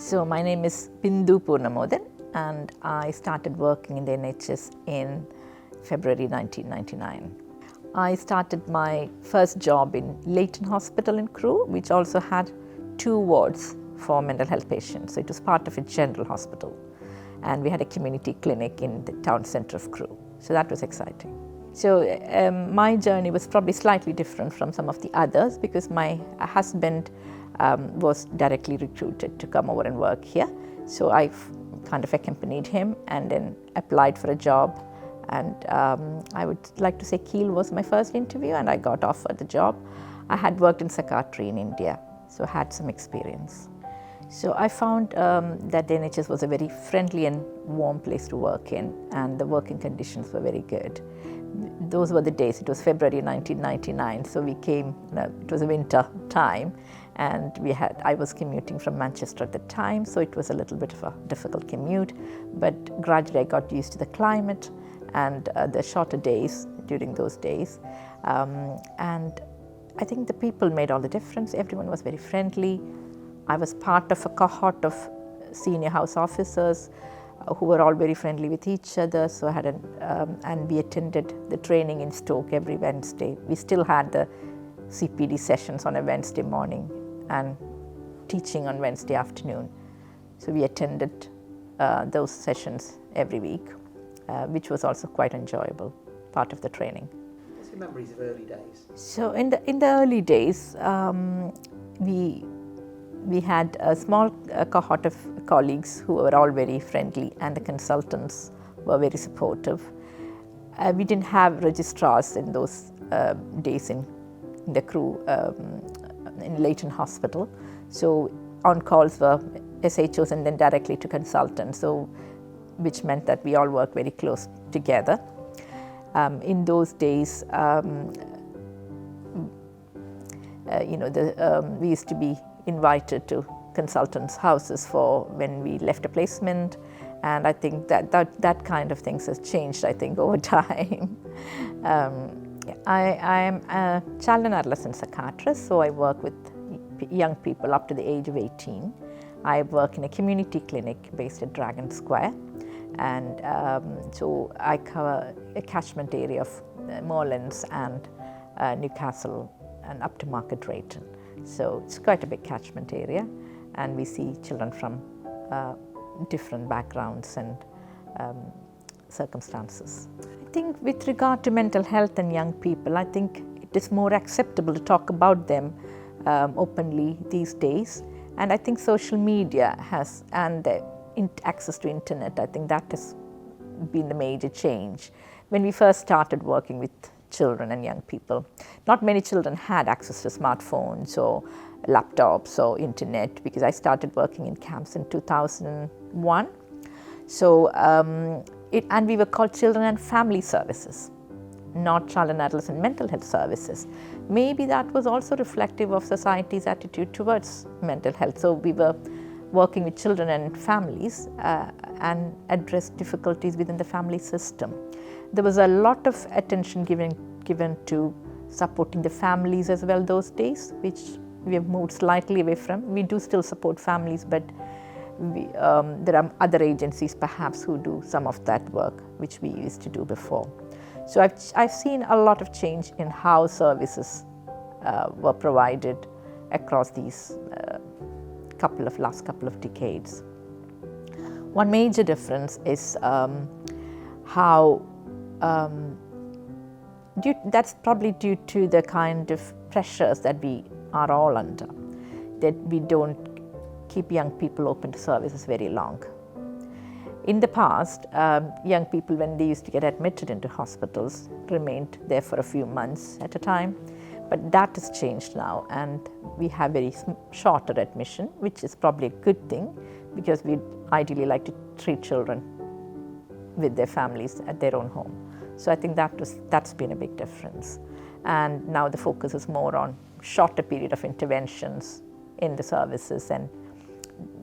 So my name is Bindu Poornamodan and I started working in the NHS in February 1999. I started my first job in Leighton Hospital in Crewe, which also had 2 wards for mental health patients. So it was part of a general hospital. And we had a community clinic in the town centre of Crewe. So that was exciting. So my journey was probably slightly different from some of the others because my husband was directly recruited to come over and work here. So I kind of accompanied him and then applied for a job. And I would like to say Kiel was my first interview and I got offered the job. I had worked in psychiatry in India, so I had some experience. So I found that the NHS was a very friendly and warm place to work in, and the working conditions were very good. Those were the days, it was February 1999, so we came, it was a winter time, and I was commuting from Manchester at the time, so it was a little bit of a difficult commute, but gradually I got used to the climate and the shorter days during those days. And I think the people made all the difference. Everyone was very friendly. I was part of a cohort of senior house officers who were all very friendly with each other. So I had and we attended the training in Stoke every Wednesday. We still had the CPD sessions on a Wednesday morning and teaching on Wednesday afternoon. So we attended those sessions every week, which was also quite enjoyable, part of the training. What's your memories of early days? So in the early days, we had a small cohort of colleagues who were all very friendly, and the consultants were very supportive. We didn't have registrars in those days in the Crewe, in Leighton Hospital. So on calls were SHOs and then directly to consultants, so which meant that we all worked very close together. In those days, we used to be invited to consultants' houses for when we left a placement, and I think that kind of things has changed, I think, over time. I am a child and adolescent psychiatrist, so I work with young people up to the age of 18. I work in a community clinic based at Dragon Square, and so I cover a catchment area of Moorlands and Newcastle and up to Market Drayton. So it's quite a big catchment area, and we see children from different backgrounds and circumstances. I think with regard to mental health and young people, I think it is more acceptable to talk about them openly these days. And I think social media has, and the access to internet, I think that has been the major change. When we first started working with children and young people, not many children had access to smartphones or laptops or internet, because I started working in camps in 2001. So and we were called Children and Family Services, not Child and Adolescent Mental Health Services. Maybe that was also reflective of society's attitude towards mental health. So we were working with children and families and address difficulties within the family system. There was a lot of attention given to supporting the families as well those days, which we have moved slightly away from. We do still support families, but there are other agencies perhaps who do some of that work, which we used to do before. So I've seen a lot of change in how services were provided across these last couple of decades. One major difference is how that's probably due to the kind of pressures that we are all under, that we don't keep young people open to services very long. In the past, young people, when they used to get admitted into hospitals, remained there for a few months at a time. But that has changed now, and we have very shorter admission, which is probably a good thing, because we'd ideally like to treat children with their families at their own home. So I think that's been a big difference. And now the focus is more on shorter period of interventions in the services and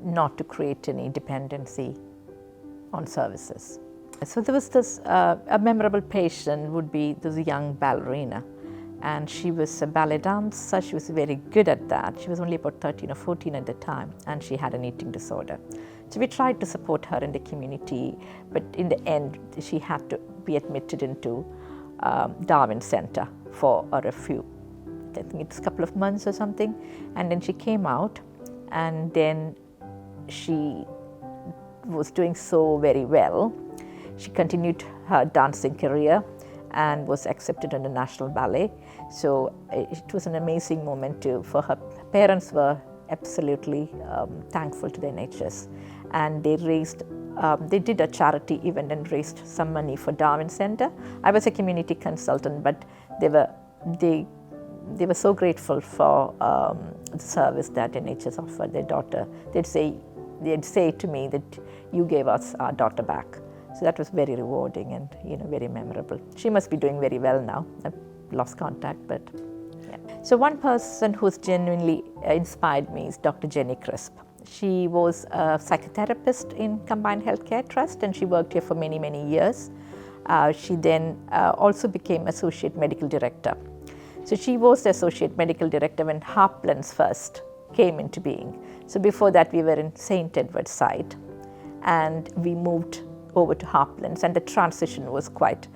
not to create any dependency on services. So there was this, a memorable patient would be this young ballerina, and she was a ballet dancer. She was very good at that. She was only about 13 or 14 at the time, and she had an eating disorder. So we tried to support her in the community, but in the end, she had to be admitted into Darwin Center for a few, I think it's a couple of months or something, and then she came out, and then she was doing so very well. She continued her dancing career and was accepted in the National Ballet. So it was an amazing moment too for her. Parents were absolutely thankful to the NHS, and they did a charity event and raised some money for Darwin Center. I was a community consultant, but they were so grateful for the service that NHS offered their daughter. They'd say to me that you gave us our daughter back. So that was very rewarding and very memorable. She must be doing very well now. I've lost contact, but yeah. So one person who's genuinely inspired me is Dr. Jenny Crisp. She was a psychotherapist in Combined Healthcare Trust, and she worked here for many, many years. She then also became Associate Medical Director. So she was the Associate Medical Director when Harplands first came into being. So before that, we were in St. Edward's site, and we moved over to Harplands, and the transition was quite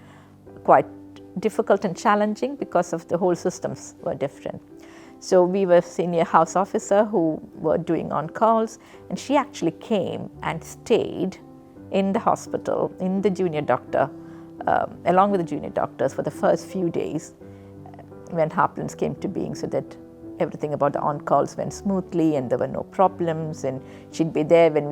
difficult and challenging because of the whole systems were different. So we were senior house officer who were doing on calls, and she actually came and stayed in the hospital in the junior doctor, along with the junior doctors for the first few days when Harplands came to being, so that everything about the on-calls went smoothly and there were no problems, and she'd be there when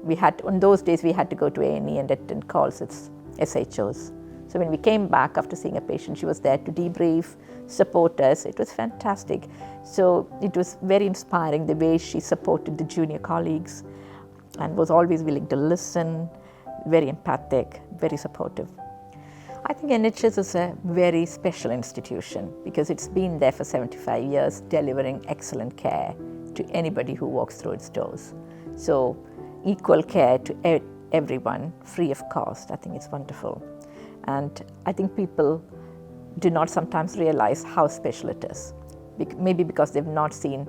we had on those days we had to go to A&E and attend calls with SHOs. So when we came back after seeing a patient, she was there to debrief, support us. It was fantastic. So it was very inspiring the way she supported the junior colleagues and was always willing to listen, very empathic, very supportive. I think NHS is a very special institution because it's been there for 75 years, delivering excellent care to anybody who walks through its doors. So equal care to everyone, free of cost. I think it's wonderful. And I think people do not sometimes realize how special it is. Maybe because they've not seen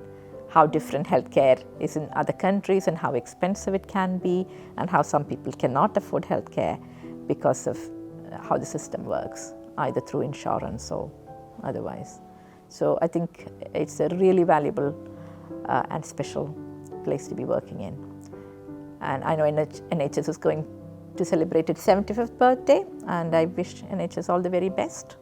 how different healthcare is in other countries and how expensive it can be, and how some people cannot afford healthcare because of how the system works, either through insurance or otherwise. So I think it's a really valuable and special place to be working in. And I know NHS is going to celebrate its 75th birthday, and I wish NHS all the very best.